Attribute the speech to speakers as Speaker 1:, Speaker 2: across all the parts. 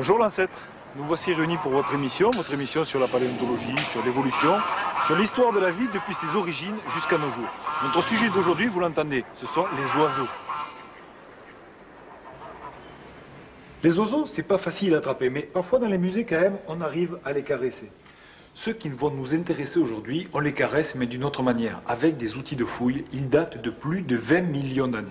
Speaker 1: Bonjour l'ancêtre, nous voici réunis pour votre émission sur la paléontologie, sur l'évolution, sur l'histoire de la vie depuis ses origines jusqu'à nos jours. Notre sujet d'aujourd'hui, vous l'entendez, ce sont les oiseaux. Les oiseaux, c'est pas facile à attraper, mais parfois dans les musées quand même, on arrive à les caresser. Ceux qui vont nous intéresser aujourd'hui, on les caresse mais d'une autre manière, avec des outils de fouille. Ils datent de plus de 20 millions d'années.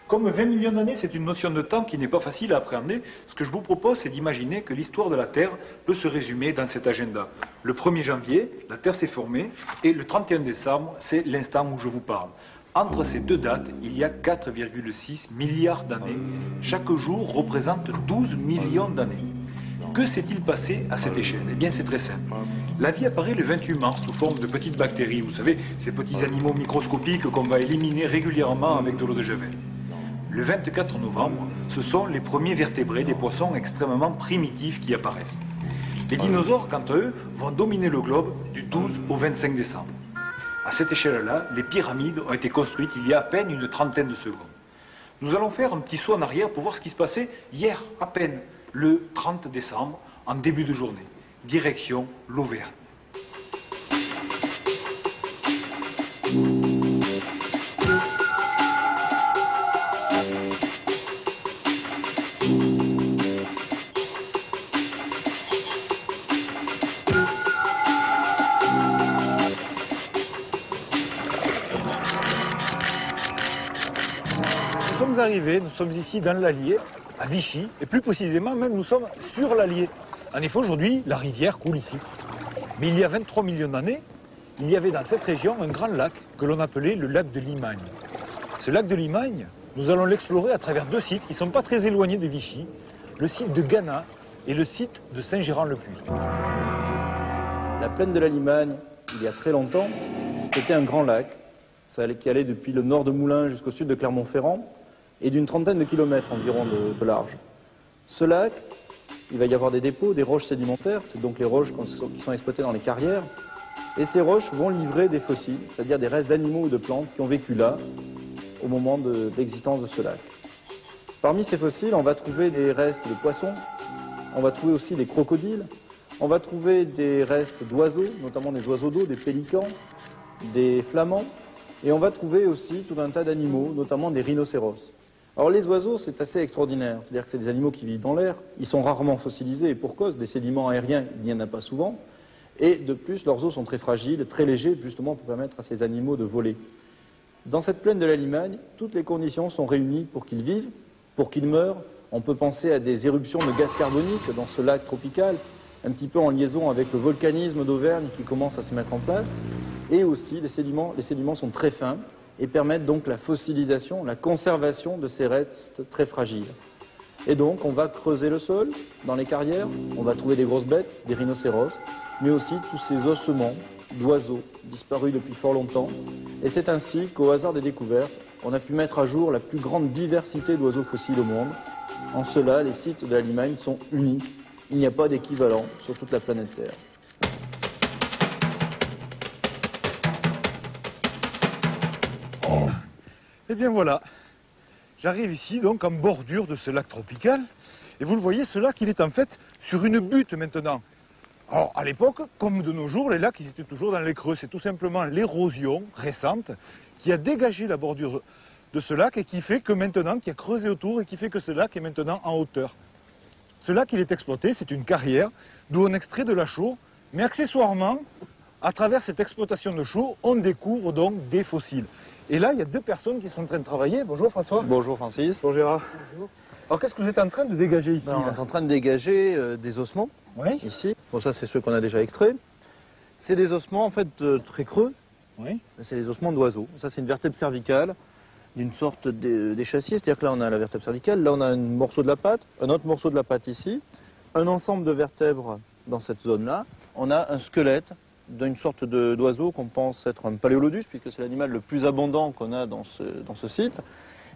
Speaker 1: Comme 20 millions d'années, c'est une notion de temps qui n'est pas facile à appréhender, ce que je vous propose, c'est d'imaginer que l'histoire de la Terre peut se résumer dans cet agenda. Le 1er janvier, la Terre s'est formée, et le 31 décembre, c'est l'instant où je vous parle. Entre ces deux dates, il y a 4,6 milliards d'années. Chaque jour représente 12 millions d'années. Que s'est-il passé à cette échelle? Eh bien, c'est très simple. La vie apparaît le 28 mars sous forme de petites bactéries, vous savez, ces petits animaux microscopiques qu'on va éliminer régulièrement avec de l'eau de javel. Le 24 novembre, ce sont les premiers vertébrés, des poissons extrêmement primitifs qui apparaissent. Les dinosaures, quant à eux, vont dominer le globe du 12 au 25 décembre. À cette échelle-là, les pyramides ont été construites il y a à peine une trentaine de secondes. Nous allons faire un petit saut en arrière pour voir ce qui se passait hier, à peine, le 30 décembre, en début de journée. Direction l'Auvergne. Nous sommes arrivés, nous sommes ici dans l'Allier, à Vichy, et plus précisément même nous sommes sur l'Allier. En effet, aujourd'hui, la rivière coule ici. Mais il y a 23 millions d'années, il y avait dans cette région un grand lac que l'on appelait le lac de Limagne. Ce lac de Limagne, nous allons l'explorer à travers deux sites qui ne sont pas très éloignés de Vichy, le site de Gannat et le site de Saint-Gérand-le-Puy.
Speaker 2: La plaine de la Limagne, il y a très longtemps, c'était un grand lac qui allait depuis le nord de Moulins jusqu'au sud de Clermont-Ferrand et d'une trentaine de kilomètres environ de large. Ce lac, il va y avoir des dépôts, des roches sédimentaires, c'est donc les roches qui sont exploitées dans les carrières, et ces roches vont livrer des fossiles, c'est-à-dire des restes d'animaux ou de plantes qui ont vécu là au moment de l'existence de ce lac. Parmi ces fossiles, on va trouver des restes de poissons, on va trouver aussi des crocodiles, on va trouver des restes d'oiseaux, notamment des oiseaux d'eau, des pélicans, des flamands, et on va trouver aussi tout un tas d'animaux, notamment des rhinocéros. Alors les oiseaux, c'est assez extraordinaire, c'est-à-dire que c'est des animaux qui vivent dans l'air, ils sont rarement fossilisés, et pour cause des sédiments aériens, il n'y en a pas souvent, et de plus, leurs os sont très fragiles, très légers, justement pour permettre à ces animaux de voler. Dans cette plaine de la Limagne, toutes les conditions sont réunies pour qu'ils vivent, pour qu'ils meurent. On peut penser à des éruptions de gaz carbonique dans ce lac tropical, un petit peu en liaison avec le volcanisme d'Auvergne qui commence à se mettre en place, et aussi les sédiments sont très fins, et permettent donc la fossilisation, la conservation de ces restes très fragiles. Et donc, on va creuser le sol dans les carrières, on va trouver des grosses bêtes, des rhinocéros, mais aussi tous ces ossements d'oiseaux disparus depuis fort longtemps. Et c'est ainsi qu'au hasard des découvertes, on a pu mettre à jour la plus grande diversité d'oiseaux fossiles au monde. En cela, les sites de la Limagne sont uniques. Il n'y a pas d'équivalent sur toute la planète Terre.
Speaker 1: Eh bien voilà, j'arrive ici donc en bordure de ce lac tropical, et vous le voyez, ce lac il est en fait sur une butte maintenant. Alors à l'époque, comme de nos jours, les lacs ils étaient toujours dans les creux, c'est tout simplement l'érosion récente qui a dégagé la bordure de ce lac et qui fait que maintenant, qui a creusé autour et qui fait que ce lac est maintenant en hauteur. Ce lac il est exploité, c'est une carrière d'où on extrait de la chaux, mais accessoirement, à travers cette exploitation de chaux, on découvre donc des fossiles. Et là, il y a deux personnes qui sont en train de travailler. Bonjour François.
Speaker 2: Bonjour Francis.
Speaker 1: Bonjour Gérard. Bonjour. Alors qu'est-ce que vous êtes en train de dégager ici?
Speaker 2: On est en train de dégager des ossements, ici. Bon, ça c'est ceux qu'on a déjà extraits. C'est des ossements en fait très creux.
Speaker 1: Oui.
Speaker 2: C'est des ossements d'oiseaux. Ça c'est une vertèbre cervicale d'une sorte d'échassier. C'est-à-dire que là on a la vertèbre cervicale, là on a un morceau de la patte, un autre morceau de la patte ici, un ensemble de vertèbres dans cette zone-là. On a un squelette d'une sorte d'oiseau qu'on pense être un paléolodus, puisque c'est l'animal le plus abondant qu'on a dans ce site,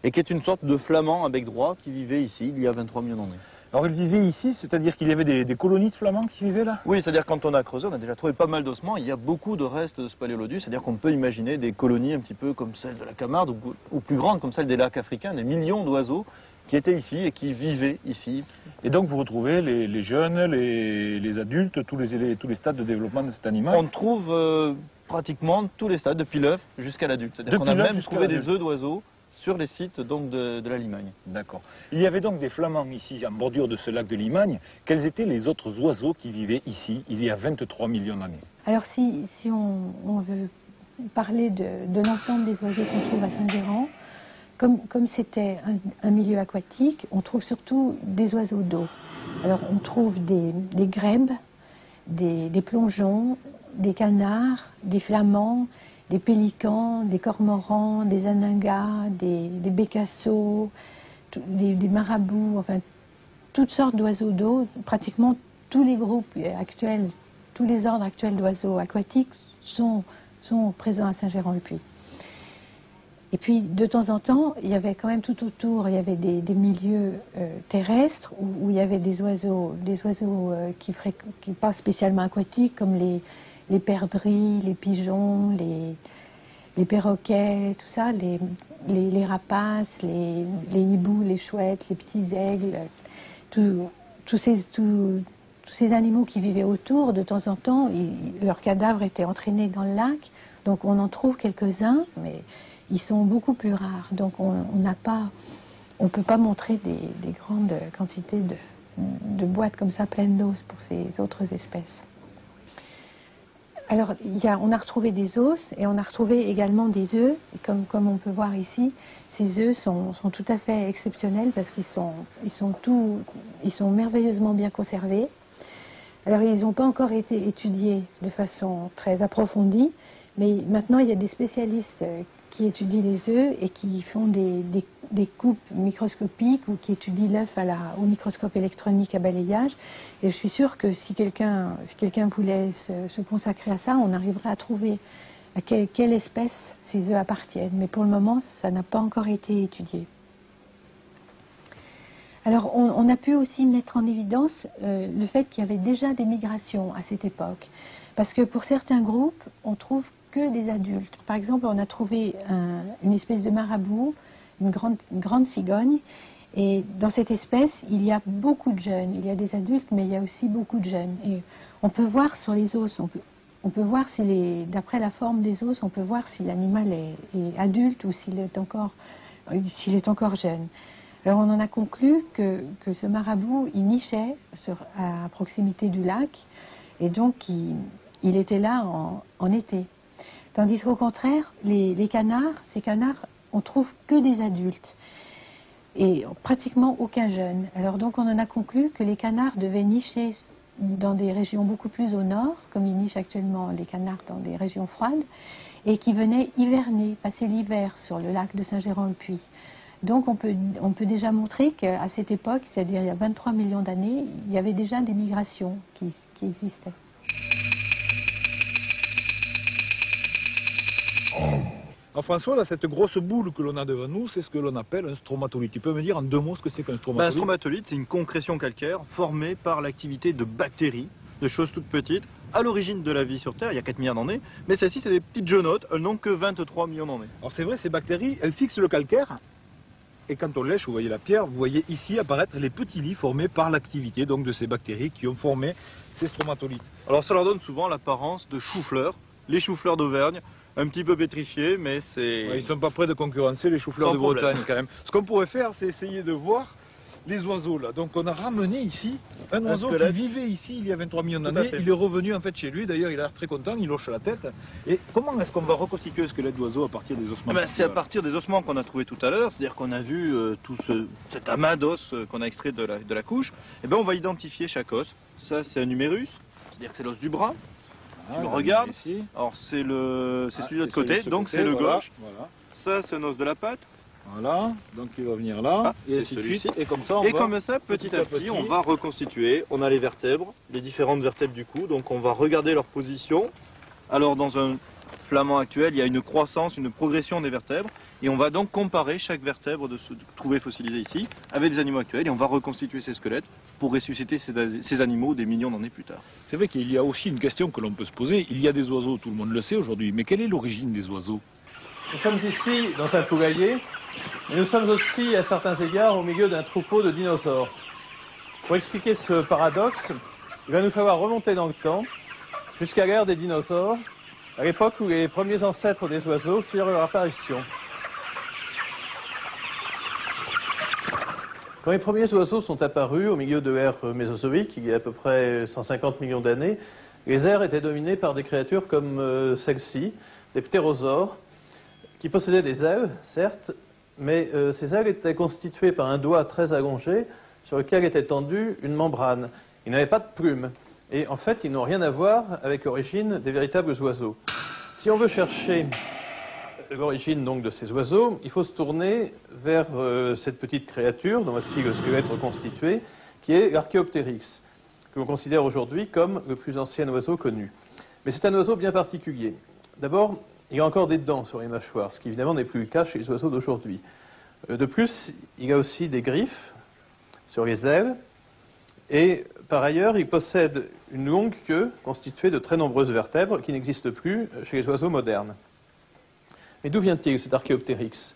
Speaker 2: et qui est une sorte de flamand à bec droit qui vivait ici il y a 23 millions d'années.
Speaker 1: Alors il vivait ici, c'est-à-dire qu'il y avait des colonies de flamands qui vivaient là?
Speaker 2: Oui, c'est-à-dire quand on a creusé, on a déjà trouvé pas mal d'ossements, il y a beaucoup de restes de ce paléolodus, c'est-à-dire qu'on peut imaginer des colonies un petit peu comme celle de la Camargue, ou plus grandes comme celle des lacs africains, des millions d'oiseaux qui étaient ici et qui vivaient ici.
Speaker 1: Et donc vous retrouvez les jeunes, les adultes, tous les stades de développement de cet animal.
Speaker 2: On trouve pratiquement tous les stades, depuis l'œuf jusqu'à l'adulte. C'est-à-dire qu'on a même trouvé des œufs d'oiseaux sur les sites donc, de la Limagne.
Speaker 1: D'accord. Il y avait donc des flamands ici, en bordure de ce lac de Limagne. Quels étaient les autres oiseaux qui vivaient ici, il y a 23 millions d'années?
Speaker 3: Alors si on veut parler de l'ensemble des oiseaux qu'on trouve à Saint-Géran, comme c'était un milieu aquatique, on trouve surtout des oiseaux d'eau. Alors on trouve des grèbes, des plongeons, des canards, des flamands, des pélicans, des cormorans, des aningas, des bécassos, des marabouts, enfin toutes sortes d'oiseaux d'eau. Pratiquement tous les groupes actuels, tous les ordres actuels d'oiseaux aquatiques sont présents à Saint-Géran-le-Puy. Et puis, de temps en temps, il y avait quand même tout autour, il y avait des milieux terrestres où il y avait des oiseaux qui pas spécialement aquatiques, comme les perdrix, les pigeons, les perroquets, tout ça, les rapaces, les hiboux, les chouettes, les petits aigles, tous ces animaux qui vivaient autour, de temps en temps, leurs cadavres étaient entraînés dans le lac, donc on en trouve quelques-uns, mais ils sont beaucoup plus rares, donc on ne peut pas montrer des grandes quantités de boîtes comme ça pleines d'os pour ces autres espèces. Alors, on a retrouvé des os et on a retrouvé également des œufs, et comme on peut voir ici, ces œufs sont tout à fait exceptionnels parce qu'ils sont merveilleusement bien conservés. Alors, ils n'ont pas encore été étudiés de façon très approfondie, mais maintenant il y a des spécialistes qui étudient les œufs et qui font des coupes microscopiques ou qui étudient l'œuf au microscope électronique à balayage. Et je suis sûre que si quelqu'un voulait se consacrer à ça, on arriverait à trouver à quelle espèce ces œufs appartiennent. Mais pour le moment, ça n'a pas encore été étudié. Alors, on a pu aussi mettre en évidence le fait qu'il y avait déjà des migrations à cette époque. Parce que pour certains groupes, on trouve que des adultes. Par exemple, on a trouvé une espèce de marabout, une grande cigogne, et dans cette espèce, il y a beaucoup de jeunes. Il y a des adultes, mais il y a aussi beaucoup de jeunes. Et on peut voir sur les os, on peut voir d'après la forme des os, on peut voir si l'animal est adulte ou s'il est encore jeune. Alors on en a conclu que ce marabout, il nichait à proximité du lac, et donc il était là en été. Tandis qu'au contraire, les canards, ces canards, on trouve que des adultes et pratiquement aucun jeune. Alors donc on en a conclu que les canards devaient nicher dans des régions beaucoup plus au nord, comme ils nichent actuellement les canards dans des régions froides, et qui venaient hiverner, passer l'hiver sur le lac de Saint-Géran-le-Puy. Donc on peut déjà montrer qu'à cette époque, c'est-à-dire il y a 23 millions d'années, il y avait déjà des migrations qui existaient.
Speaker 1: Alors François, là, cette grosse boule que l'on a devant nous, c'est ce que l'on appelle un stromatolite. Tu peux me dire en 2 mots ce que c'est qu'un stromatolite?
Speaker 2: Un stromatolite, c'est une concrétion calcaire formée par l'activité de bactéries, de choses toutes petites, à l'origine de la vie sur Terre, il y a 4 milliards d'années. Mais celles-ci, c'est des petites genottes, elles n'ont que 23 millions d'années.
Speaker 1: Alors c'est vrai, ces bactéries, elles fixent le calcaire. Et quand on lèche, vous voyez la pierre, vous voyez ici apparaître les petits lits formés par l'activité donc de ces bactéries qui ont formé ces stromatolites.
Speaker 2: Alors ça leur donne souvent l'apparence de choux-fleurs, les choux-fleurs d'Auvergne, un petit peu pétrifiés, mais c'est...
Speaker 1: Ouais, ils ne sont pas prêts de concurrencer les choux-fleurs de Bretagne quand même. Ce qu'on pourrait faire, c'est essayer de voir les oiseaux là. Donc on a ramené ici un oiseau qui vivait ici il y a 23 millions d'années. Il est revenu en fait chez lui, d'ailleurs il a l'air très content, il hoche la tête. Et comment est-ce qu'on va reconstituer le squelette d'oiseau à partir des ossements?
Speaker 2: C'est à partir des ossements qu'on a trouvés tout à l'heure, c'est-à-dire qu'on a vu cet amas d'os qu'on a extrait de la couche. Et ben on va identifier chaque os. Ça c'est un humérus, c'est-à-dire que c'est l'os du bras. Tu le regardes,
Speaker 1: ici.
Speaker 2: Alors c'est celui de l'autre côté, donc c'est le gauche.
Speaker 1: Voilà.
Speaker 2: Ça c'est un os de la patte.
Speaker 1: Voilà, donc il va venir là,
Speaker 2: et ainsi de suite.
Speaker 1: Et comme ça,
Speaker 2: comme ça, petit à petit, on va reconstituer. On a les vertèbres, les différentes vertèbres du cou, donc on va regarder leur position. Alors dans un flamand actuel, il y a une croissance, une progression des vertèbres, et on va donc comparer chaque vertèbre trouvée fossilisée ici avec des animaux actuels, et on va reconstituer ces squelettes pour ressusciter ces animaux des millions d'années plus tard.
Speaker 1: C'est vrai qu'il y a aussi une question que l'on peut se poser. Il y a des oiseaux, tout le monde le sait aujourd'hui, mais quelle est l'origine des oiseaux?
Speaker 4: Nous sommes ici dans un poulailler
Speaker 2: Mais nous sommes aussi, à certains égards, au milieu d'un troupeau de dinosaures. Pour expliquer ce paradoxe, il va nous falloir remonter dans le temps, jusqu'à l'ère des dinosaures, à l'époque où les premiers ancêtres des oiseaux firent leur apparition. Quand les premiers oiseaux sont apparus au milieu de l'ère mésozoïque, il y a à peu près 150 millions d'années, les aires étaient dominées par des créatures comme celle-ci, des ptérosaures, qui possédaient des ailes, certes, mais ces ailes étaient constituées par un doigt très allongé sur lequel était tendue une membrane. Ils n'avaient pas de plumes. Et en fait, ils n'ont rien à voir avec l'origine des véritables oiseaux. Si on veut chercher l'origine donc de ces oiseaux, il faut se tourner vers cette petite créature, dont voici le squelette reconstitué, qui est l'Archéoptérix, que l'on considère aujourd'hui comme le plus ancien oiseau connu. Mais c'est un oiseau bien particulier. D'abord, il y a encore des dents sur les mâchoires, ce qui évidemment n'est plus le cas chez les oiseaux d'aujourd'hui. De plus, il y a aussi des griffes sur les ailes, et par ailleurs, il possède une longue queue constituée de très nombreuses vertèbres qui n'existent plus chez les oiseaux modernes. Mais d'où vient-il cet Archéoptérix?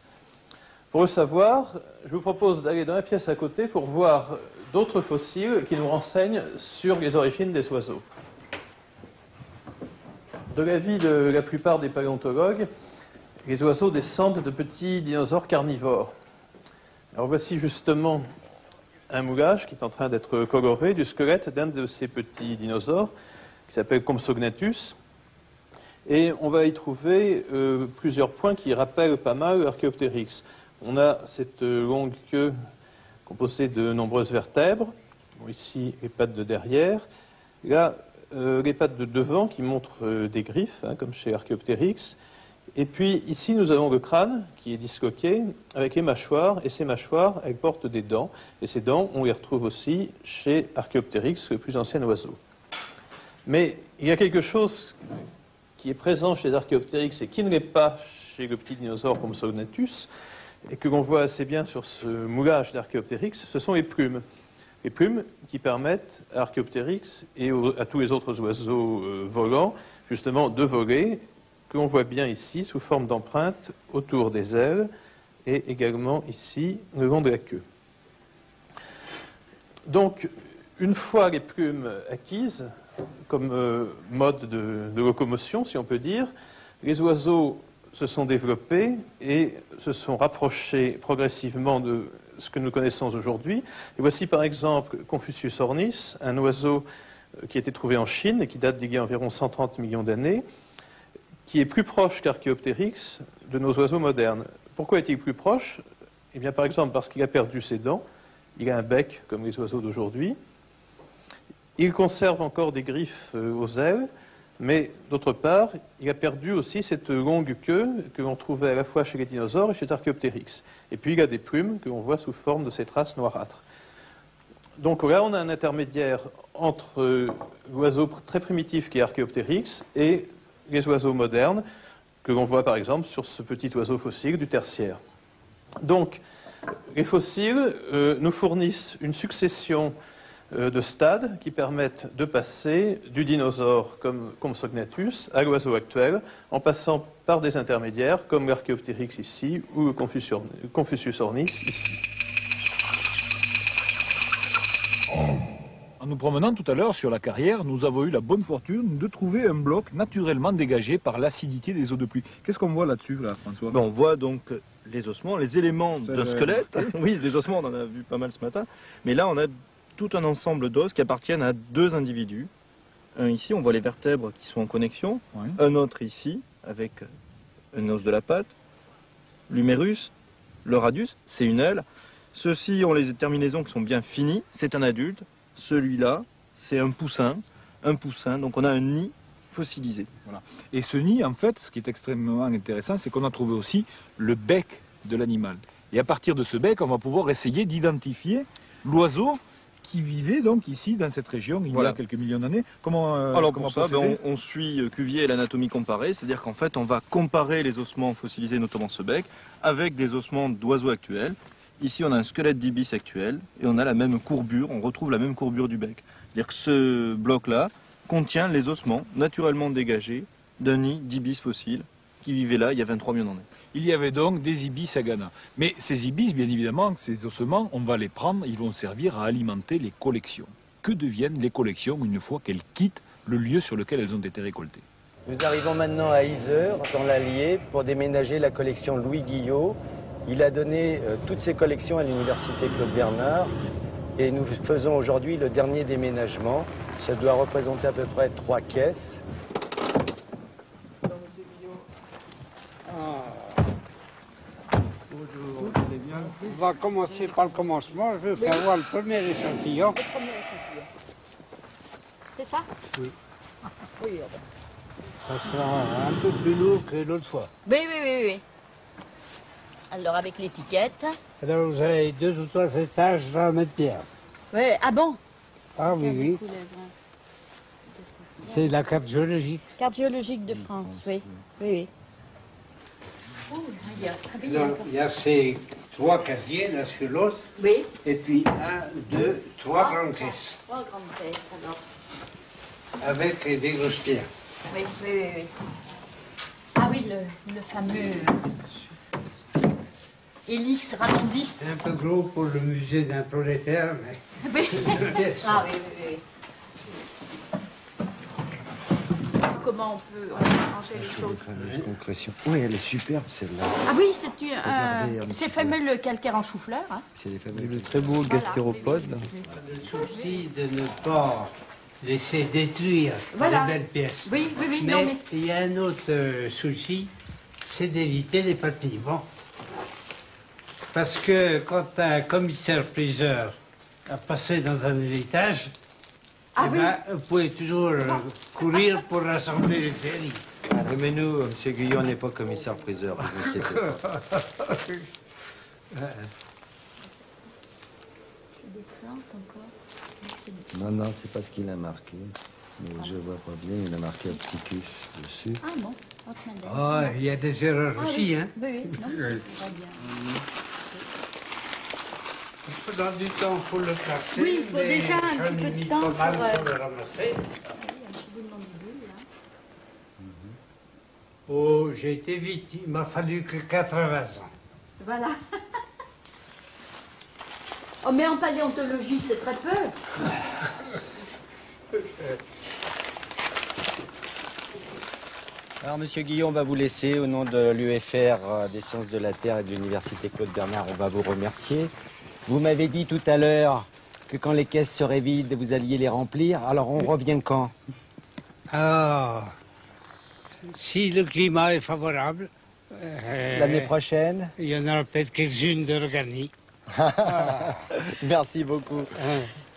Speaker 2: Pour le savoir, je vous propose d'aller dans la pièce à côté pour voir d'autres fossiles qui nous renseignent sur les origines des oiseaux. De l'avis de la plupart des paléontologues, les oiseaux descendent de petits dinosaures carnivores. Alors voici justement un moulage qui est en train d'être coloré du squelette d'un de ces petits dinosaures qui s'appelle Compsognathus. Et on va y trouver plusieurs points qui rappellent pas mal l'Archéoptérix. On a cette longue queue composée de nombreuses vertèbres. Bon, ici, les pattes de derrière. Là, les pattes de devant qui montrent des griffes, hein, comme chez l'Archéoptérix. Et puis ici, nous avons le crâne qui est disloqué avec les mâchoires. Et ces mâchoires, elles portent des dents. Et ces dents, on les retrouve aussi chez Archéoptérix, le plus ancien oiseau. Mais il y a quelque chose qui est présent chez les Archéoptérix et qui ne l'est pas chez le petit dinosaure Compsognathus, et que l'on voit assez bien sur ce moulage d'Archéoptérix, ce sont les plumes. Les plumes qui permettent à Archéoptérix et à tous les autres oiseaux volants, justement, de voler, que l'on voit bien ici sous forme d'empreintes autour des ailes et également ici le long de la queue. Donc, une fois les plumes acquises, comme mode de locomotion, si on peut dire, les oiseaux se sont développés et se sont rapprochés progressivement de ce que nous connaissons aujourd'hui. Et voici par exemple Confucius ornis, un oiseau qui a été trouvé en Chine et qui date d'il y a environ 130 millions d'années, qui est plus proche qu'Archéoptérix de nos oiseaux modernes. Pourquoi est-il plus proche? Eh bien, par exemple, parce qu'il a perdu ses dents, il a un bec comme les oiseaux d'aujourd'hui, il conserve encore des griffes aux ailes, mais d'autre part, il a perdu aussi cette longue queue que l'on trouvait à la fois chez les dinosaures et chez Archéoptérix. Et puis il a des plumes que l'on voit sous forme de ces traces noirâtres. Donc là, on a un intermédiaire entre l'oiseau très primitif qui est Archéoptérix et les oiseaux modernes que l'on voit par exemple sur ce petit oiseau fossile du Tertiaire. Donc, les fossiles nous fournissent une succession de stades qui permettent de passer du dinosaure comme Compsognathus à l'oiseau actuel en passant par des intermédiaires comme l'Archéoptérix ici ou le Confucius ornis ici.
Speaker 1: En nous promenant tout à l'heure sur la carrière, nous avons eu la bonne fortune de trouver un bloc naturellement dégagé par l'acidité des eaux de pluie. Qu'est-ce qu'on voit là-dessus, là, François?
Speaker 2: On voit donc les ossements, les éléments de squelette. Oui, des ossements, on en a vu pas mal ce matin. Mais là, on a tout un ensemble d'os qui appartiennent à deux individus. Un ici, on voit les vertèbres qui sont en connexion. Oui. Un autre ici, avec un os de la patte. L'humérus, le radius, c'est une aile. Ceux-ci ont les terminaisons qui sont bien finies. C'est un adulte. Celui-là, c'est un poussin. Donc on a un nid fossilisé.
Speaker 1: Voilà. Et ce nid, en fait, ce qui est extrêmement intéressant, c'est qu'on a trouvé aussi le bec de l'animal. Et à partir de ce bec, on va pouvoir essayer d'identifier l'oiseau qui vivait donc ici, dans cette région, il y a quelques millions d'années.
Speaker 2: Alors pour ça, on suit Cuvier et l'anatomie comparée, c'est-à-dire qu'en fait, on va comparer les ossements fossilisés, notamment ce bec, avec des ossements d'oiseaux actuels. Ici, on a un squelette d'ibis actuel, et on a la même courbure, on retrouve la même courbure du bec. C'est-à-dire que ce bloc-là contient les ossements naturellement dégagés d'un nid d'ibis fossile qui vivaient là il y a 23 millions d'années.
Speaker 1: Il y avait donc des ibis à Ghana. Mais ces ibis, bien évidemment, ces ossements, on va les prendre, ils vont servir à alimenter les collections. Que deviennent les collections une fois qu'elles quittent le lieu sur lequel elles ont été récoltées?
Speaker 4: Nous arrivons maintenant à Yzeure, dans l'Allier, pour déménager la collection Louis Guillot. Il a donné toutes ses collections à l'université Claude Bernard et nous faisons aujourd'hui le dernier déménagement. Ça doit représenter à peu près 3 caisses.
Speaker 5: On va commencer par le commencement. Je vais faire voir le premier échantillon.
Speaker 6: Le premier échantillon. C'est ça?
Speaker 5: Oui.
Speaker 6: Oui.
Speaker 5: Ça sera un peu plus lourd que l'autre fois.
Speaker 6: Oui, oui, oui, oui. Alors, avec l'étiquette.
Speaker 5: Alors, vous avez 2 ou 3 étages dans la même pierre.
Speaker 6: Oui, ah bon?
Speaker 5: Ah oui, oui. C'est la carte géologique.
Speaker 6: Carte géologique de France, oui. Oui, oui. Oh,
Speaker 5: Il y a ces 3 casiers l'un sur l'autre.
Speaker 6: Oui.
Speaker 5: Et puis 1, 2, 3 grandes caisses.
Speaker 6: 3 grandes caisses, alors.
Speaker 5: Avec des grosses pierres.
Speaker 6: Oui, oui, oui, oui. Ah oui, le fameux Élix ralenti.
Speaker 5: C'est un peu gros pour le musée d'un prolétaire, mais...
Speaker 6: Oui. Ah oui, oui, oui. Comment on peut arranger les choses?
Speaker 7: Concrétion. Oui, elle est superbe celle-là.
Speaker 6: Ah oui,
Speaker 7: Regardez,
Speaker 6: c'est fameux le calcaire en chou-fleur. Hein.
Speaker 7: C'est les fameux.
Speaker 2: Le très beau gastéropode. Là.
Speaker 5: Le souci de ne pas laisser détruire
Speaker 6: Voilà.
Speaker 5: les belles pièces.
Speaker 6: Oui, oui, oui.
Speaker 5: Mais
Speaker 6: Non, mais...
Speaker 5: il y a un autre souci, c'est d'éviter les papillons. Parce que quand un commissaire-priseur a passé dans un héritage,
Speaker 6: Ah
Speaker 5: eh
Speaker 6: oui.
Speaker 5: ben, vous pouvez toujours courir pour rassembler les séries.
Speaker 7: Mais nous, M. Guillon n'est pas commissaire-priseur, vous inquiétez pas. Non, non, c'est pas ce qu'il a marqué. Mais je vois pas bien, il a marqué Opticus dessus.
Speaker 6: Ah bon,
Speaker 5: Oh, il y a des erreurs aussi, hein.
Speaker 6: Oui, oui, non, c'est très bien.
Speaker 5: Dans du temps, il faut le classer.
Speaker 6: Oui, il faut
Speaker 5: mais
Speaker 6: déjà un
Speaker 5: j'en ai
Speaker 6: petit peu de
Speaker 5: mis
Speaker 6: temps
Speaker 5: pas mal
Speaker 6: pour,
Speaker 5: pour le ramasser.
Speaker 6: Un petit bout de mandibule, là.
Speaker 5: Oh, j'ai été vite, il m'a fallu que 80 ans.
Speaker 6: Voilà. Oh, mais en paléontologie, c'est très peu.
Speaker 4: Alors, Monsieur Guillon, on va vous laisser au nom de l'UFR des sciences de la Terre et de l'Université Claude Bernard. On va vous remercier. Vous m'avez dit tout à l'heure que quand les caisses seraient vides, vous alliez les remplir. Alors, on revient quand?
Speaker 5: Ah, si le climat est favorable,
Speaker 4: L'année prochaine?
Speaker 5: il y en aura peut-être quelques-unes d'organiques.
Speaker 4: Merci beaucoup.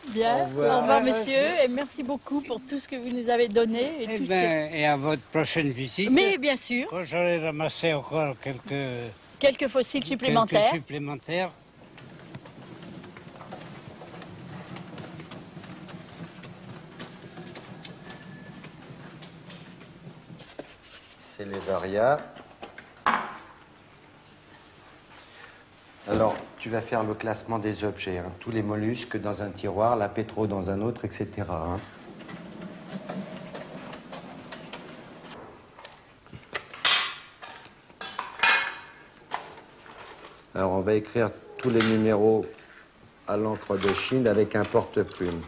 Speaker 6: Bien.
Speaker 4: Au revoir.
Speaker 6: Au revoir, monsieur, et merci beaucoup pour tout ce que vous nous avez donné. Et,
Speaker 5: Eh
Speaker 6: tout ce
Speaker 5: ben, et à votre prochaine visite,
Speaker 6: que... Mais bien sûr,
Speaker 5: quand j'aurai ramassé encore
Speaker 6: quelques fossiles supplémentaires.
Speaker 5: quelques supplémentaires,
Speaker 7: C'est les varias. Alors, tu vas faire le classement des objets, hein. Tous les mollusques dans un tiroir, la pétro dans un autre, etc. hein. Alors, on va écrire tous les numéros à l'encre de Chine avec un porte-plume.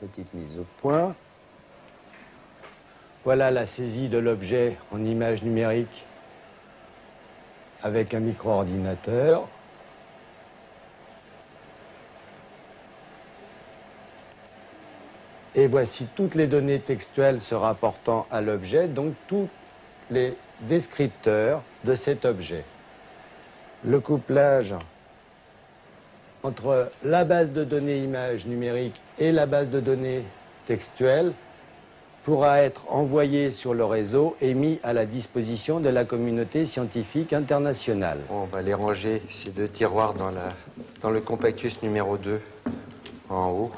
Speaker 7: Petite mise au point.
Speaker 4: Voilà la saisie de l'objet en image numérique avec un micro-ordinateur. Et voici toutes les données textuelles se rapportant à l'objet, donc tous les descripteurs de cet objet. Le couplage entre la base de données images numériques et la base de données textuelles pourra être envoyé sur le réseau et mis à la disposition de la communauté scientifique internationale.
Speaker 7: On va les ranger, ces 2 tiroirs, dans le compactus numéro 2, en haut.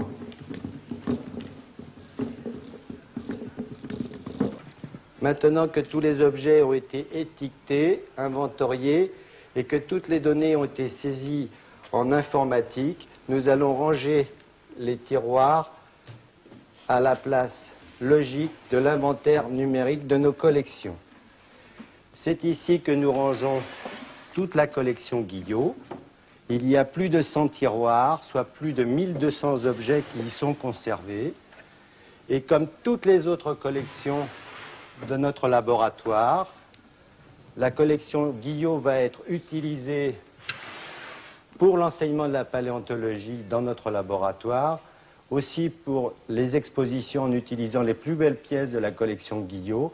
Speaker 7: Maintenant que tous les objets ont été étiquetés, inventoriés, et que toutes les données ont été saisies en informatique, nous allons ranger les tiroirs à la place logique de l'inventaire numérique de nos collections. C'est ici que nous rangeons toute la collection Guillot. Il y a plus de 100 tiroirs, soit plus de 1200 objets qui y sont conservés. Et comme toutes les autres collections de notre laboratoire, la collection Guillot va être utilisée pour l'enseignement de la paléontologie dans notre laboratoire, aussi pour les expositions en utilisant les plus belles pièces de la collection Guillot,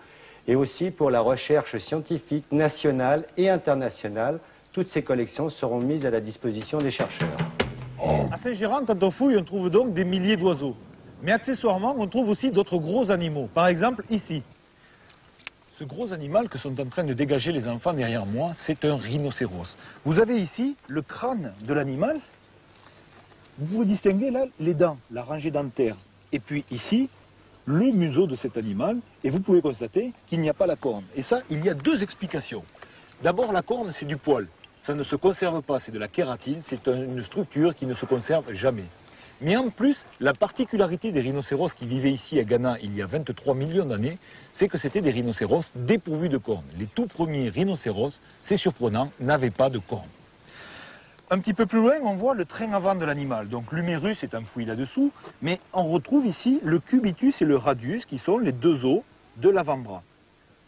Speaker 7: et aussi pour la recherche scientifique nationale et internationale. Toutes ces collections seront mises à la disposition des chercheurs.
Speaker 1: À Saint-Gérand, quand on fouille, on trouve donc des milliers d'oiseaux. Mais accessoirement, on trouve aussi d'autres gros animaux. Par exemple, ici. Ce gros animal que sont en train de dégager les enfants derrière moi, c'est un rhinocéros. Vous avez ici le crâne de l'animal. Vous pouvez distinguer là les dents, la rangée dentaire. Et puis ici, le museau de cet animal. Et vous pouvez constater qu'il n'y a pas la corne. Et ça, il y a deux explications. D'abord, la corne, c'est du poil. Ça ne se conserve pas, c'est de la kératine. C'est une structure qui ne se conserve jamais. Mais en plus, la particularité des rhinocéros qui vivaient ici à Ghana il y a 23 millions d'années, c'est que c'était des rhinocéros dépourvus de cornes. Les tout premiers rhinocéros, c'est surprenant, n'avaient pas de cornes. Un petit peu plus loin, on voit le train avant de l'animal. Donc l'humérus est enfoui là-dessous, mais on retrouve ici le cubitus et le radius qui sont les deux os de l'avant-bras.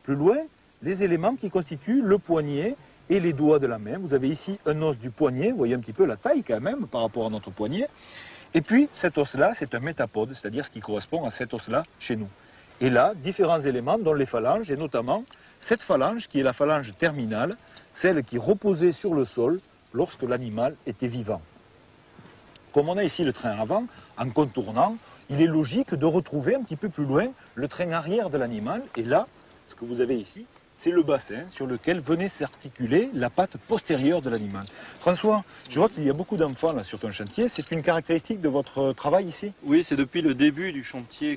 Speaker 1: Plus loin, les éléments qui constituent le poignet et les doigts de la main. Vous avez ici un os du poignet, vous voyez un petit peu la taille quand même par rapport à notre poignet. Et puis cet os-là, c'est un métapode, c'est-à-dire ce qui correspond à cet os-là chez nous. Et là, différents éléments, dont les phalanges, et notamment cette phalange qui est la phalange terminale, celle qui reposait sur le sol lorsque l'animal était vivant. Comme on a ici le train avant, en contournant, il est logique de retrouver un petit peu plus loin le train arrière de l'animal. Et là, ce que vous avez ici, c'est le bassin sur lequel venait s'articuler la patte postérieure de l'animal. François, je vois qu'il y a beaucoup d'enfants là sur ton chantier. C'est une caractéristique de votre travail ici?
Speaker 2: Oui, c'est depuis le début du chantier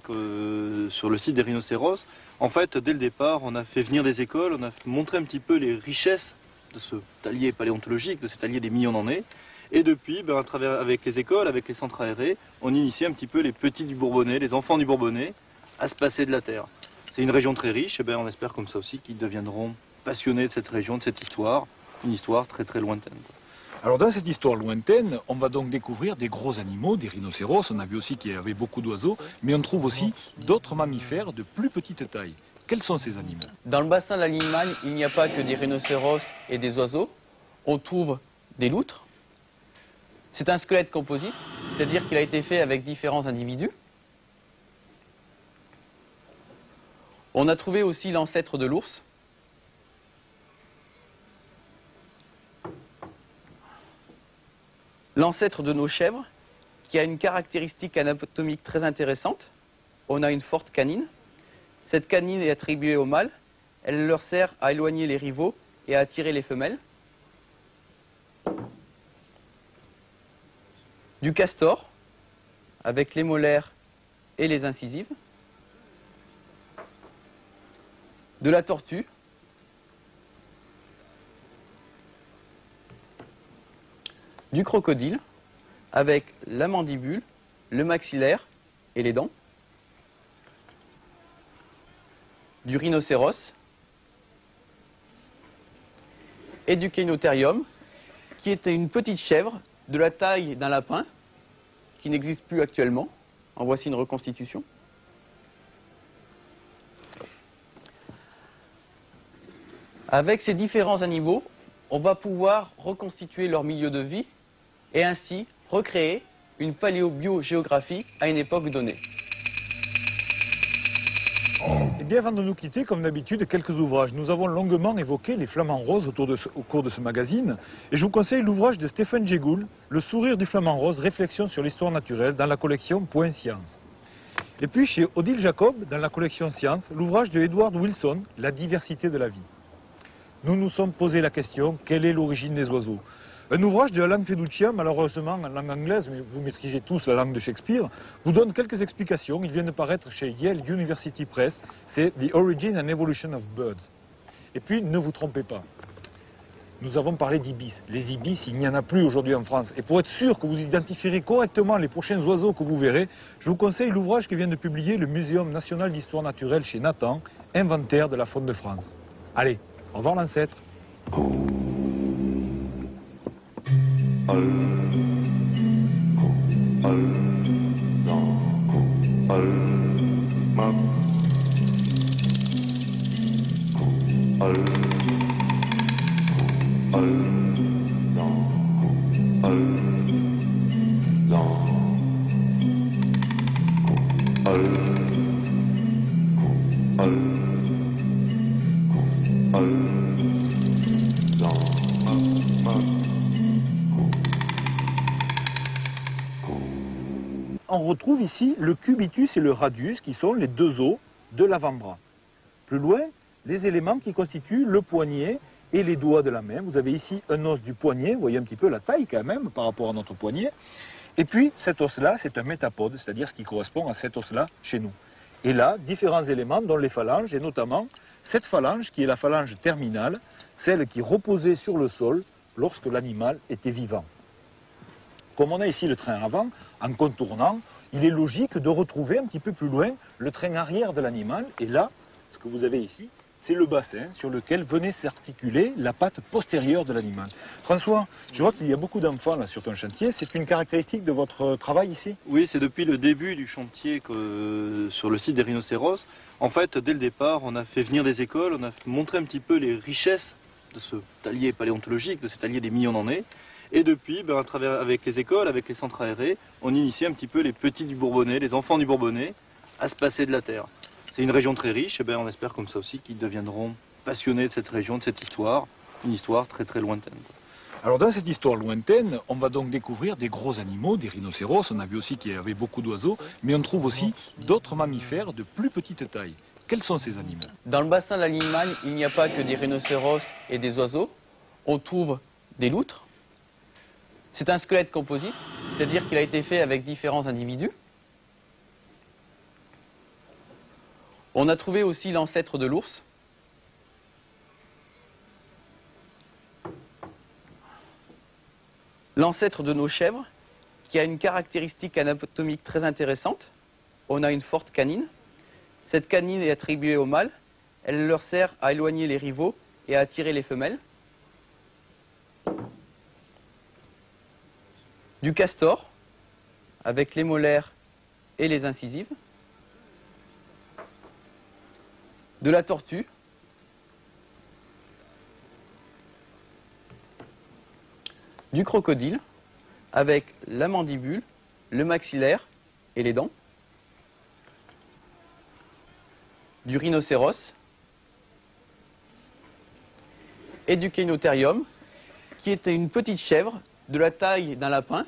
Speaker 2: sur le site des rhinocéros. En fait, dès le départ, on a fait venir des écoles, on a montré un petit peu les richesses de ce talier paléontologique, de cet talier des millions d'années. Et depuis, à travers, avec les écoles, avec les centres aérés, on initie un petit peu les petits du Bourbonnais, les enfants du Bourbonnais, à se passer de la Terre. C'est une région très riche, et on espère comme ça aussi qu'ils deviendront passionnés de cette région, de cette histoire, une histoire très très lointaine.
Speaker 1: Alors dans cette histoire lointaine, on va donc découvrir des gros animaux, des rhinocéros. On a vu aussi qu'il y avait beaucoup d'oiseaux, mais on trouve aussi d'autres mammifères de plus petite taille. Quels sont ces animaux?
Speaker 8: Dans le bassin de la Limagne, il n'y a pas que des rhinocéros et des oiseaux. On trouve des loutres. C'est un squelette composite, c'est-à-dire qu'il a été fait avec différents individus. On a trouvé aussi l'ancêtre de l'ours. L'ancêtre de nos chèvres, qui a une caractéristique anatomique très intéressante. On a une forte canine. Cette canine est attribuée aux mâles. Elle leur sert à éloigner les rivaux et à attirer les femelles. Du castor, avec les molaires et les incisives. De la tortue. Du crocodile, avec la mandibule, le maxillaire et les dents. Du rhinocéros. Et du Cainotherium, qui était une petite chèvre de la taille d'un lapin, qui n'existe plus actuellement. En voici une reconstitution. Avec ces différents animaux, on va pouvoir reconstituer leur milieu de vie et ainsi recréer une paléobiogéographie à une époque donnée.
Speaker 1: Et bien avant de nous quitter, comme d'habitude, quelques ouvrages. Nous avons longuement évoqué les flamants roses au cours de ce magazine. Et je vous conseille l'ouvrage de Stéphane Djegoul, Le sourire du flamant rose, réflexion sur l'histoire naturelle, dans la collection Point Science. Et puis chez Odile Jacob, dans la collection Science, l'ouvrage de Edward Wilson, La diversité de la vie. Nous nous sommes posé la question, quelle est l'origine des oiseaux? Un ouvrage de Alan Feduccia, malheureusement en langue anglaise, mais vous maîtrisez tous la langue de Shakespeare, vous donne quelques explications. Il vient de paraître chez Yale University Press. C'est The Origin and Evolution of Birds. Et puis, ne vous trompez pas. nous avons parlé d'ibis. Les ibis, il n'y en a plus aujourd'hui en France. Et pour être sûr que vous identifierez correctement les prochains oiseaux que vous verrez, je vous conseille l'ouvrage que vient de publier le Muséum national d'histoire naturelle chez Nathan, Inventaire de la faune de France. Allez, au revoir l'ancêtre. On retrouve ici le cubitus et le radius qui sont les deux os de l'avant-bras. Plus loin, les éléments qui constituent le poignet et les doigts de la main. Vous avez ici un os du poignet, vous voyez un petit peu la taille quand même par rapport à notre poignet. Et puis cet os-là, c'est un métapode, c'est-à-dire ce qui correspond à cet os-là chez nous. Et là, différents éléments dont les phalanges, et notamment cette phalange qui est la phalange terminale, celle qui reposait sur le sol lorsque l'animal était vivant. Comme on a ici le train avant, en contournant, il est logique de retrouver un petit peu plus loin le train arrière de l'animal. Et là, ce que vous avez ici, c'est le bassin sur lequel venait s'articuler la patte postérieure de l'animal. François, je vois qu'il y a beaucoup d'enfants là sur ton chantier. C'est une caractéristique de votre travail ici?
Speaker 2: Oui, c'est depuis le début du chantier sur le site des rhinocéros. En fait, dès le départ, on a fait venir des écoles, on a montré un petit peu les richesses de ce talier paléontologique, de ce talier des millions d'années. Et depuis, à travers, avec les écoles, avec les centres aérés, on initie un petit peu les petits du Bourbonnais, les enfants du Bourbonnais, à se passer de la Terre. C'est une région très riche, et on espère comme ça aussi qu'ils deviendront passionnés de cette région, de cette histoire, une histoire très très lointaine.
Speaker 1: Alors dans cette histoire lointaine, on va donc découvrir des gros animaux, des rhinocéros. On a vu aussi qu'il y avait beaucoup d'oiseaux, mais on trouve aussi d'autres mammifères de plus petite taille. Quels sont ces animaux?
Speaker 8: Dans le bassin de la Limagne, il n'y a pas que des rhinocéros et des oiseaux. On trouve des loutres. C'est un squelette composite, c'est-à-dire qu'il a été fait avec différents individus. On a trouvé aussi l'ancêtre de l'ours. L'ancêtre de nos chèvres, qui a une caractéristique anatomique très intéressante. On a une forte canine. Cette canine est attribuée au mâle. Elle leur sert à éloigner les rivaux et à attirer les femelles. Du castor, avec les molaires et les incisives. De la tortue. Du crocodile, avec la mandibule, le maxillaire et les dents. Du rhinocéros. Et du Cainotherium, qui était une petite chèvre de la taille d'un lapin,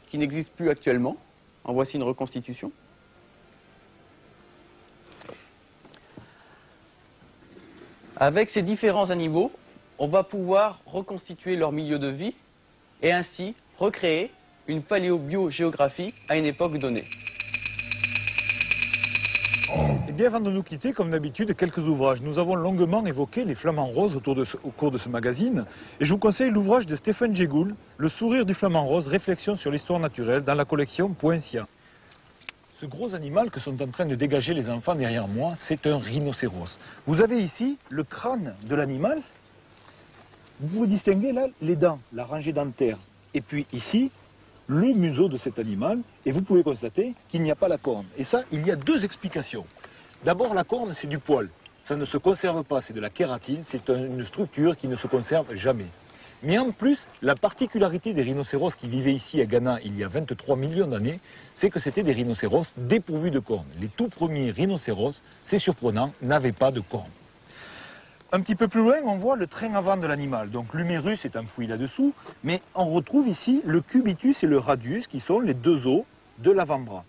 Speaker 8: qui n'existe plus actuellement. En voici une reconstitution. Avec ces différents animaux, on va pouvoir reconstituer leur milieu de vie et ainsi recréer une paléobiogéographie à une époque donnée.
Speaker 1: Eh bien, avant de nous quitter, comme d'habitude, quelques ouvrages. Nous avons longuement évoqué les flamants roses au cours de ce magazine. Et je vous conseille l'ouvrage de Stéphane Djegoul, Le sourire du flamant rose, réflexion sur l'histoire naturelle, dans la collection Poincia. Ce gros animal que sont en train de dégager les enfants derrière moi, c'est un rhinocéros. Vous avez ici le crâne de l'animal. Vous pouvez distinguer là les dents, la rangée dentaire. Et puis ici, le museau de cet animal, et vous pouvez constater qu'il n'y a pas la corne. Et ça, il y a deux explications. D'abord, la corne, c'est du poil. Ça ne se conserve pas, c'est de la kératine, c'est une structure qui ne se conserve jamais. Mais en plus, la particularité des rhinocéros qui vivaient ici à Ghana il y a 23 millions d'années, c'est que c'était des rhinocéros dépourvus de cornes. Les tout premiers rhinocéros, c'est surprenant, n'avaient pas de cornes. Un petit peu plus loin, on voit le train avant de l'animal. Donc l'humérus est enfoui là-dessous, mais on retrouve ici le cubitus et le radius qui sont les deux os de l'avant-bras.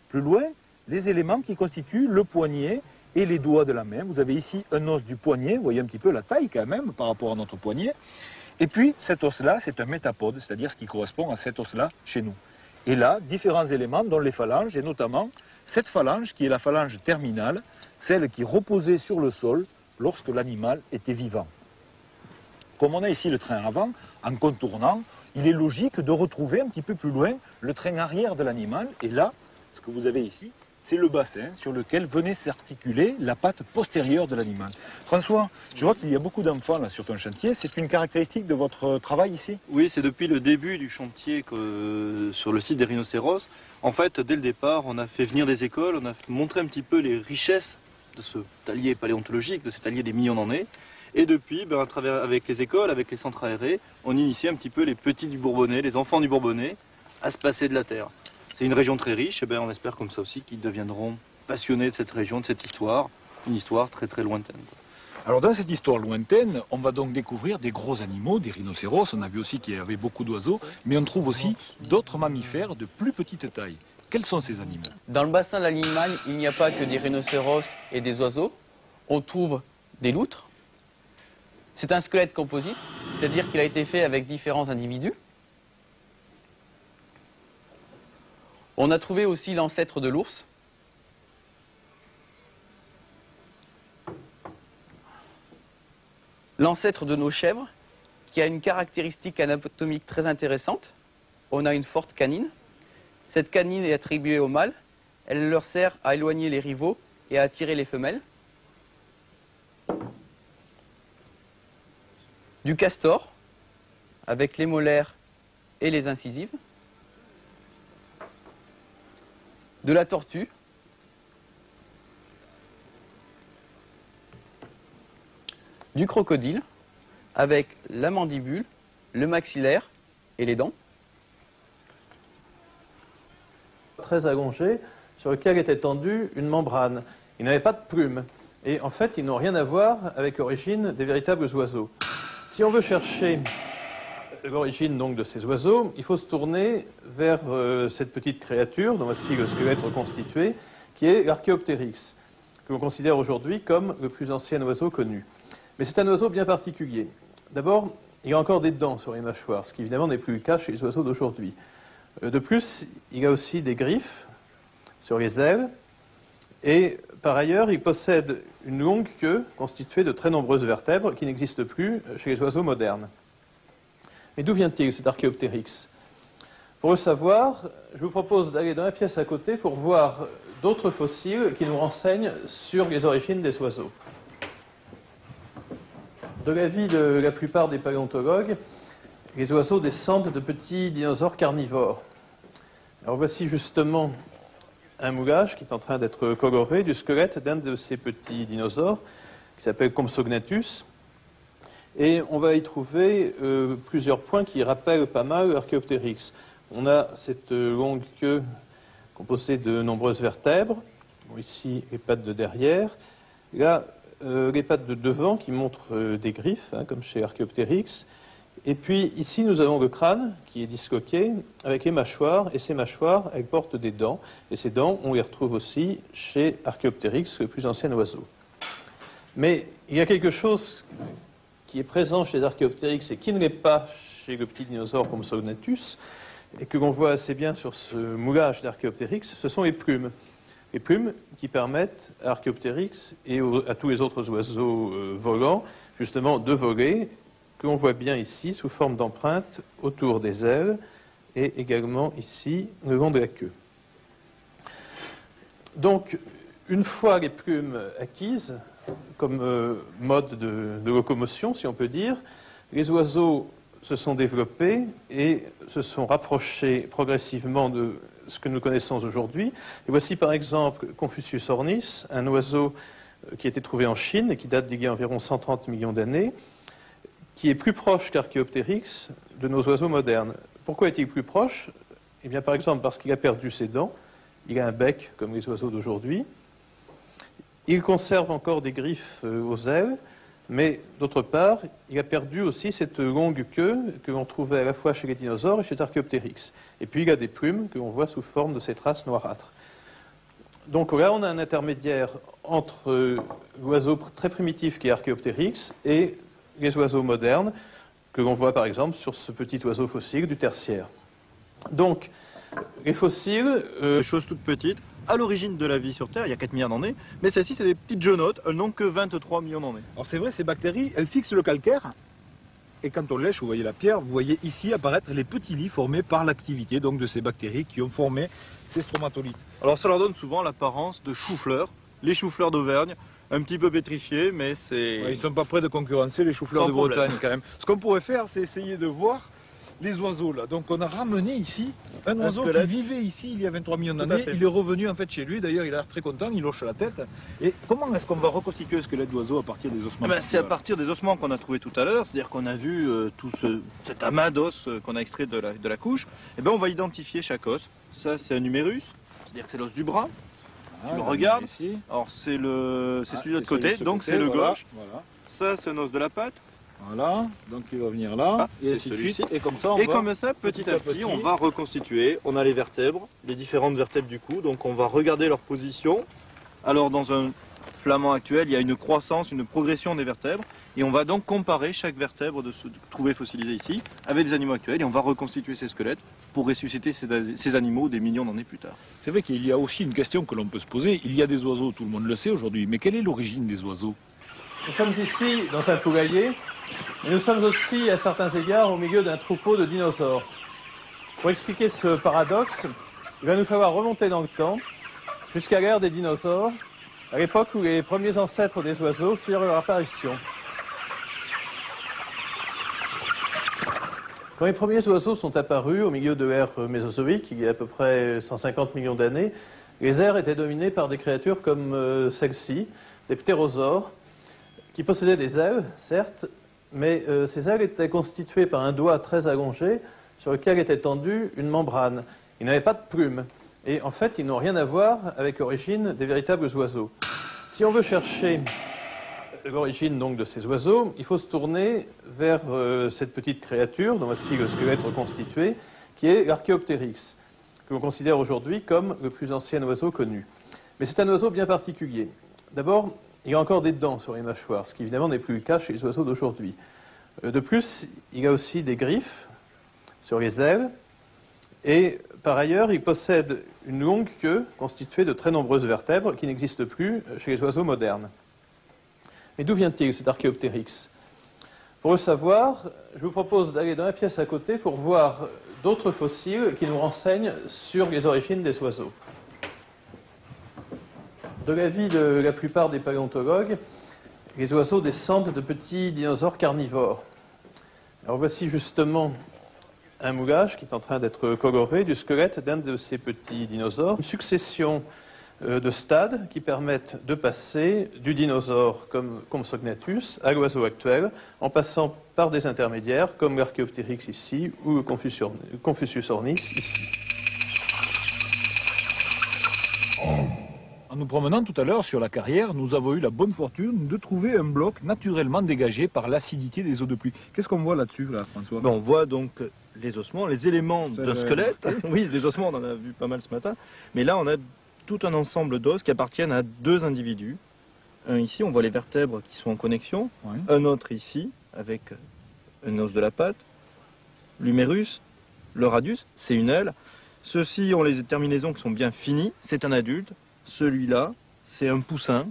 Speaker 1: Plus loin, les éléments qui constituent le poignet et les doigts de la main. Vous avez ici un os du poignet, vous voyez un petit peu la taille quand même par rapport à notre poignet. Et puis cet os-là, c'est un métapode, c'est-à-dire ce qui correspond à cet os-là chez nous. Et là, différents éléments dont les phalanges, et notamment cette phalange qui est la phalange terminale, celle qui reposait sur le sol lorsque l'animal était vivant. comme on a ici le train avant, en contournant, il est logique de retrouver un petit peu plus loin le train arrière de l'animal. Et là, ce que vous avez ici, c'est le bassin sur lequel venait s'articuler la patte postérieure de l'animal. François, je vois qu'il y a beaucoup d'enfants là sur ton chantier. C'est une caractéristique de votre travail ici?
Speaker 2: Oui, c'est depuis le début du chantier sur le site des rhinocéros. En fait, dès le départ, on a fait venir des écoles, on a montré un petit peu les richesses de ce talier paléontologique, de ce talier des millions d'années. Et depuis, à travers, avec les écoles, avec les centres aérés, on initie un petit peu les petits du Bourbonnais, les enfants du Bourbonnais, à se passer de la Terre. C'est une région très riche, et on espère comme ça aussi qu'ils deviendront passionnés de cette région, de cette histoire, une histoire très très lointaine.
Speaker 1: Alors dans cette histoire lointaine, on va donc découvrir des gros animaux, des rhinocéros, on a vu aussi qu'il y avait beaucoup d'oiseaux, mais on trouve aussi d'autres mammifères de plus petite taille. Quels sont ces animaux?
Speaker 8: Dans le bassin de la Limagne, il n'y a pas que des rhinocéros et des oiseaux. On trouve des loutres. C'est un squelette composite, c'est-à-dire qu'il a été fait avec différents individus. On a trouvé aussi l'ancêtre de l'ours. L'ancêtre de nos chèvres, qui a une caractéristique anatomique très intéressante. On a une forte canine. Cette canine est attribuée aux mâles. Elle leur sert à éloigner les rivaux et à attirer les femelles. Du castor, avec les molaires et les incisives. De la tortue. Du crocodile, avec la mandibule, le maxillaire et les dents.
Speaker 2: Très allongé, sur lequel était tendue une membrane. Ils n'avaient pas de plumes. Et en fait, ils n'ont rien à voir avec l'origine des véritables oiseaux. Si on veut chercher l'origine donc de ces oiseaux, il faut se tourner vers cette petite créature, dont voici le squelette reconstitué, qui est l'Archéoptéryx, que l'on considère aujourd'hui comme le plus ancien oiseau connu. Mais c'est un oiseau bien particulier. D'abord, il a encore des dents sur les mâchoires, ce qui évidemment n'est plus le cas chez les oiseaux d'aujourd'hui. De plus, il a aussi des griffes sur les ailes, et par ailleurs, il possède une longue queue constituée de très nombreuses vertèbres qui n'existent plus chez les oiseaux modernes. Mais d'où vient-il cet Archéoptéryx? Pour le savoir, je vous propose d'aller dans la pièce à côté pour voir d'autres fossiles qui nous renseignent sur les origines des oiseaux. De l'avis de la plupart des paléontologues, les oiseaux descendent de petits dinosaures carnivores. Alors voici justement un moulage qui est en train d'être coloré du squelette d'un de ces petits dinosaures qui s'appelle Compsognathus. Et on va y trouver plusieurs points qui rappellent pas mal l'Archéoptéryx. On a cette longue queue composée de nombreuses vertèbres. Bon, ici, les pattes de derrière. Là, les pattes de devant qui montrent des griffes, comme chez l'Archéoptéryx. Et puis ici, nous avons le crâne qui est disloqué avec les mâchoires. Et ces mâchoires, elles portent des dents. Et ces dents, on les retrouve aussi chez Archéoptéryx, le plus ancien oiseau. Mais il y a quelque chose qui est présent chez les Archéoptéryx et qui ne l'est pas chez le petit dinosaure Compsognathus, et que l'on voit assez bien sur ce moulage d'Archéoptéryx, ce sont les plumes. Les plumes qui permettent à Archéoptéryx et à tous les autres oiseaux volants, justement, de voler, que l'on voit bien ici sous forme d'empreintes autour des ailes et également ici le long de la queue. Donc, une fois les plumes acquises, comme mode de locomotion, si on peut dire, les oiseaux se sont développés et se sont rapprochés progressivement de ce que nous connaissons aujourd'hui. Et voici par exemple Confucius ornis, un oiseau qui a été trouvé en Chine et qui date d'il y a environ 130 millions d'années, qui est plus proche qu'Archéoptéryx de nos oiseaux modernes. Pourquoi est-il plus proche? Eh bien, par exemple, parce qu'il a perdu ses dents, il a un bec comme les oiseaux d'aujourd'hui, il conserve encore des griffes aux ailes, mais d'autre part, il a perdu aussi cette longue queue que l'on trouvait à la fois chez les dinosaures et chez Archéoptéryx. Et puis il a des plumes que l'on voit sous forme de ces traces noirâtres. Donc là, on a un intermédiaire entre l'oiseau très primitif qui est Archéoptéryx et les oiseaux modernes que l'on voit par exemple sur ce petit oiseau fossile du Tertiaire. Donc, les fossiles,
Speaker 9: des choses toutes petites, à l'origine de la vie sur Terre, il y a 4 milliards d'années, mais celles-ci, c'est des petites genottes, elles n'ont que 23 millions d'années.
Speaker 1: Alors c'est vrai, ces bactéries, elles fixent le calcaire Et quand on lèche, vous voyez la pierre, vous voyez ici apparaître les petits lits formés par l'activité donc de ces bactéries qui ont formé ces stromatolites.
Speaker 9: Alors ça leur donne souvent l'apparence de choux-fleurs, les choux-fleurs d'Auvergne, un petit peu pétrifiés, mais c'est...
Speaker 1: Ouais, ils ne sont pas prêts de concurrencer les choux-fleurs de Bretagne quand même. Ce qu'on pourrait faire, c'est essayer de voir les oiseaux là. Donc on a ramené ici un oiseau qui vivait ici il y a 23 millions d'années. Il est revenu en fait chez lui, d'ailleurs il a l'air très content, il hoche la tête. Et comment est-ce qu'on va reconstituer le squelette d'oiseau à partir des ossements?
Speaker 9: C'est à partir des ossements qu'on a trouvés tout à l'heure, c'est-à-dire qu'on a vu tout cet amas d'os qu'on a extrait de la couche. Et ben on va identifier chaque os. Ça c'est un numérus, c'est-à-dire que c'est l'os du bras. Tu le regardes, ici. Alors c'est celui de l'autre côté, donc c'est le gauche. Voilà. Ça c'est un os de la patte.
Speaker 1: Voilà, donc il va venir là, et ainsi de suite. Et comme ça,
Speaker 9: petit à petit, on va reconstituer. On a les vertèbres, les différentes vertèbres du cou, donc on va regarder leur position. Alors dans un flamand actuel, il y a une croissance, une progression des vertèbres, et on va donc comparer chaque vertèbre de ce trouvé fossilisé ici avec des animaux actuels, et on va reconstituer ces squelettes pour ressusciter ces animaux des millions d'années plus tard.
Speaker 1: C'est vrai qu'il y a aussi une question que l'on peut se poser. Il y a des oiseaux, tout le monde le sait aujourd'hui, mais quelle est l'origine des oiseaux?
Speaker 2: Nous sommes ici dans un poulailler, mais nous sommes aussi à certains égards au milieu d'un troupeau de dinosaures. Pour expliquer ce paradoxe, il va nous falloir remonter dans le temps jusqu'à l'ère des dinosaures, à l'époque où les premiers ancêtres des oiseaux firent leur apparition. Quand les premiers oiseaux sont apparus au milieu de l'ère mésozoïque, il y a à peu près 150 millions d'années, les aires étaient dominées par des créatures comme celle-ci, des ptérosaures, qui possédaient des ailes, certes, mais ces ailes étaient constituées par un doigt très allongé sur lequel était tendue une membrane. Ils n'avaient pas de plumes. Et en fait, ils n'ont rien à voir avec l'origine des véritables oiseaux. Si on veut chercher l'origine donc de ces oiseaux, il faut se tourner vers cette petite créature, dont voici le squelette reconstitué, qui est l'Archéoptérix, que l'on considère aujourd'hui comme le plus ancien oiseau connu. Mais c'est un oiseau bien particulier. D'abord, il a encore des dents sur les mâchoires, ce qui évidemment n'est plus le cas chez les oiseaux d'aujourd'hui. De plus, il a aussi des griffes sur les ailes, et par ailleurs, il possède une longue queue constituée de très nombreuses vertèbres qui n'existent plus chez les oiseaux modernes. Mais d'où vient-il cet Archéoptérix? Pour le savoir, je vous propose d'aller dans la pièce à côté pour voir d'autres fossiles qui nous renseignent sur les origines des oiseaux. De l'avis de la plupart des paléontologues, les oiseaux descendent de petits dinosaures carnivores. Alors voici justement un moulage qui est en train d'être coloré du squelette d'un de ces petits dinosaures. Une succession de stades qui permettent de passer du dinosaure comme Compsognathus à l'oiseau actuel, en passant par des intermédiaires comme l'Archéoptérix ici ou le Confucius ornis ici.
Speaker 1: En nous promenant tout à l'heure sur la carrière, nous avons eu la bonne fortune de trouver un bloc naturellement dégagé par l'acidité des eaux de pluie. Qu'est-ce qu'on voit là-dessus, là, François?
Speaker 9: On voit donc les ossements, les éléments d'un squelette. Oui, des ossements, on en a vu pas mal ce matin. Mais là, on a tout un ensemble d'os qui appartiennent à deux individus. Un ici, on voit les vertèbres qui sont en connexion. Ouais. Un autre ici, avec un os de la patte. L'humérus, le radius, c'est une aile. Ceux-ci ont les terminaisons qui sont bien finies. C'est un adulte. Celui-là, c'est un poussin,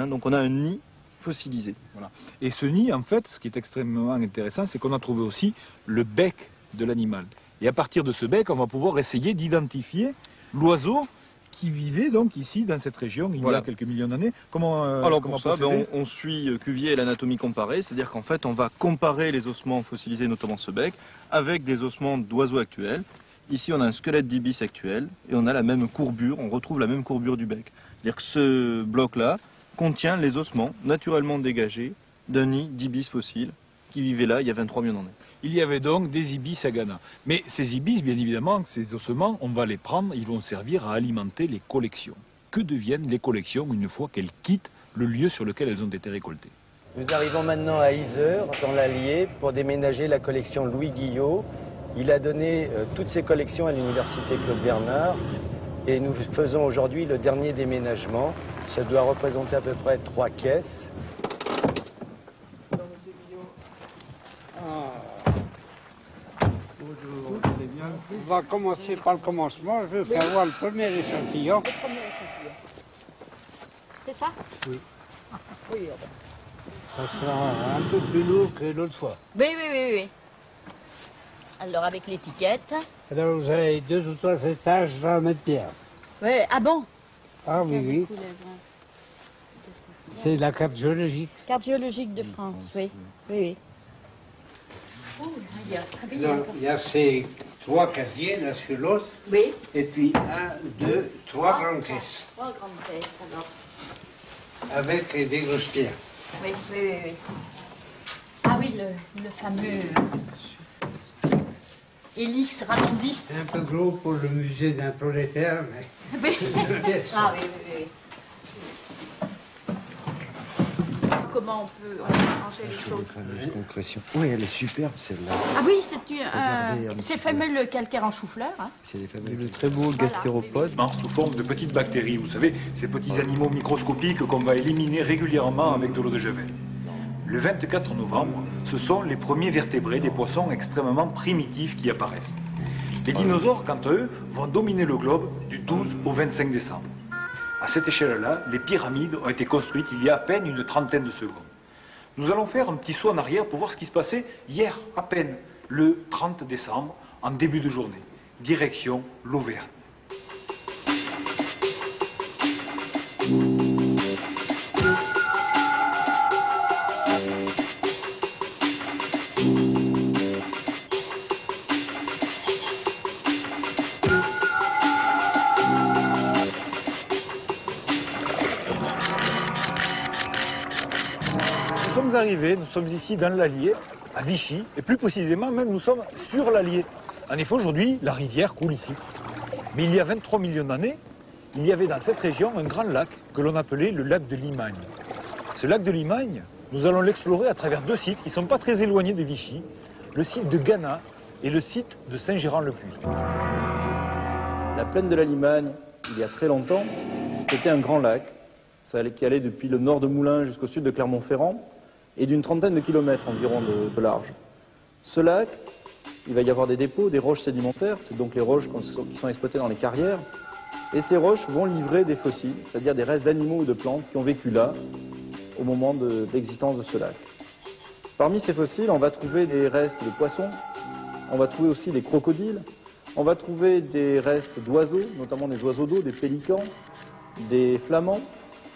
Speaker 9: donc on a un nid fossilisé.
Speaker 1: Voilà. Et ce nid, en fait, ce qui est extrêmement intéressant, c'est qu'on a trouvé aussi le bec de l'animal. Et à partir de ce bec, on va pouvoir essayer d'identifier l'oiseau qui vivait donc ici, dans cette région, il y a quelques millions d'années.
Speaker 9: Alors pour ça, on suit Cuvier et l'anatomie comparée, c'est-à-dire qu'en fait, on va comparer les ossements fossilisés, notamment ce bec, avec des ossements d'oiseaux actuels. Ici, on a un squelette d'ibis actuel et on a la même courbure, on retrouve la même courbure du bec. C'est-à-dire que ce bloc-là contient les ossements naturellement dégagés d'un nid d'ibis fossile qui vivait là il y a 23 millions d'années.
Speaker 1: Il y avait donc des ibis à Ghana. Mais ces ibis, bien évidemment, ces ossements, on va les prendre, ils vont servir à alimenter les collections. Que deviennent les collections une fois qu'elles quittent le lieu sur lequel elles ont été récoltées?
Speaker 4: Nous arrivons maintenant à Yzeure, dans l'Allier, pour déménager la collection Louis Guillot. Il a donné toutes ses collections à l'université Claude Bernard et nous faisons aujourd'hui le dernier déménagement. Ça doit représenter à peu près 3 caisses.
Speaker 5: On va commencer par le commencement. Je vais faire voir le premier échantillon.
Speaker 6: C'est ça?
Speaker 5: Oui.
Speaker 6: Oui.
Speaker 5: Ça sera un peu plus lourd que l'autre fois.
Speaker 6: Oui, oui, oui, oui. Alors, avec l'étiquette.
Speaker 5: Alors, vous avez 2 ou 3 étages, 20 mètres de pierre.
Speaker 6: Oui, ah bon?
Speaker 5: Ah oui, oui. C'est la carte géologique.
Speaker 6: Carte géologique de France, oui. Oui, oui. Oh,
Speaker 5: Il y a ces 3 casiers là sur l'os.
Speaker 6: Oui.
Speaker 5: Et puis 1, 2, 3 grandes caisses.
Speaker 6: 3 grandes caisses, alors.
Speaker 5: Avec des grosses pierres.
Speaker 6: Oui, oui, oui, oui. Ah oui, le fameux Hélix Ramondi.
Speaker 5: C'est un peu gros pour le musée d'un prolétaire, mais...
Speaker 6: Oui. Ah oui, oui, oui. Comment on peut ranger les choses?
Speaker 7: Concrétion. Oui, elle est superbe celle-là.
Speaker 6: Ah oui,
Speaker 7: Regardez,
Speaker 6: c'est fameux le calcaire en chou-fleur. Hein.
Speaker 7: C'est les fameux.
Speaker 8: Le très beau gastéropode.
Speaker 1: Sous forme de petites bactéries, vous savez, ces petits animaux microscopiques qu'on va éliminer régulièrement avec de l'eau de javel. Le 24 novembre, ce sont les premiers vertébrés des poissons extrêmement primitifs qui apparaissent. Les dinosaures, quant à eux, vont dominer le globe du 12 au 25 décembre. À cette échelle-là, les pyramides ont été construites il y a à peine une trentaine de secondes. Nous allons faire un petit saut en arrière pour voir ce qui se passait hier, à peine, le 30 décembre, en début de journée. Direction l'Auvergne. Nous sommes arrivés, nous sommes ici dans l'Allier, à Vichy, et plus précisément même nous sommes sur l'Allier. En effet, aujourd'hui, la rivière coule ici. Mais il y a 23 millions d'années, il y avait dans cette région un grand lac que l'on appelait le lac de Limagne. Ce lac de Limagne, nous allons l'explorer à travers 2 sites qui ne sont pas très éloignés de Vichy, le site de Gannat et le site de Saint-Gérand-le-Puy.
Speaker 2: La plaine de la Limagne, il y a très longtemps, c'était un grand lac qui allait depuis le nord de Moulins jusqu'au sud de Clermont-Ferrand et d'une trentaine de kilomètres environ de large. Ce lac, il va y avoir des dépôts, des roches sédimentaires, c'est donc les roches qui sont exploitées dans les carrières, et ces roches vont livrer des fossiles, c'est-à-dire des restes d'animaux ou de plantes qui ont vécu là au moment de l'existence de ce lac. Parmi ces fossiles, on va trouver des restes de poissons, on va trouver aussi des crocodiles, on va trouver des restes d'oiseaux, notamment des oiseaux d'eau, des pélicans, des flamands,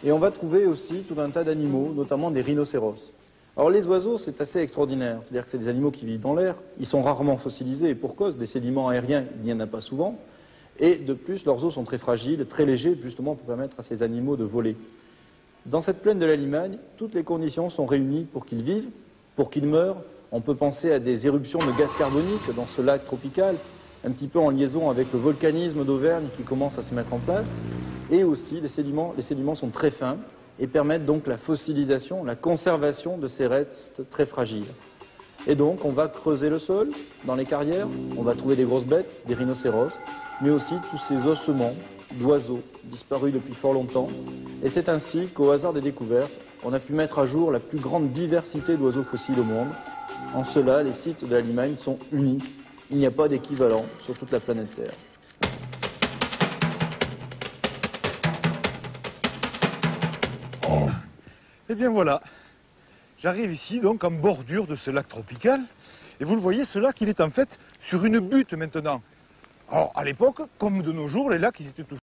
Speaker 2: et on va trouver aussi tout un tas d'animaux, notamment des rhinocéros. Alors les oiseaux, c'est assez extraordinaire, c'est-à-dire que c'est des animaux qui vivent dans l'air, ils sont rarement fossilisés, et pour cause, des sédiments aériens, il n'y en a pas souvent, et de plus, leurs os sont très fragiles, très légers, justement pour permettre à ces animaux de voler. Dans cette plaine de la Limagne, toutes les conditions sont réunies pour qu'ils vivent, pour qu'ils meurent. On peut penser à des éruptions de gaz carbonique dans ce lac tropical, un petit peu en liaison avec le volcanisme d'Auvergne qui commence à se mettre en place, et aussi les sédiments sont très fins, et permettent donc la fossilisation, la conservation de ces restes très fragiles. Et donc, on va creuser le sol dans les carrières, on va trouver des grosses bêtes, des rhinocéros, mais aussi tous ces ossements d'oiseaux disparus depuis fort longtemps. Et c'est ainsi qu'au hasard des découvertes, on a pu mettre à jour la plus grande diversité d'oiseaux fossiles au monde. En cela, les sites de la Limagne sont uniques. Il n'y a pas d'équivalent sur toute la planète Terre.
Speaker 1: Eh bien voilà, j'arrive ici donc en bordure de ce lac tropical, et vous le voyez, ce lac il est en fait sur une butte maintenant. Alors à l'époque, comme de nos jours, les lacs ils étaient toujours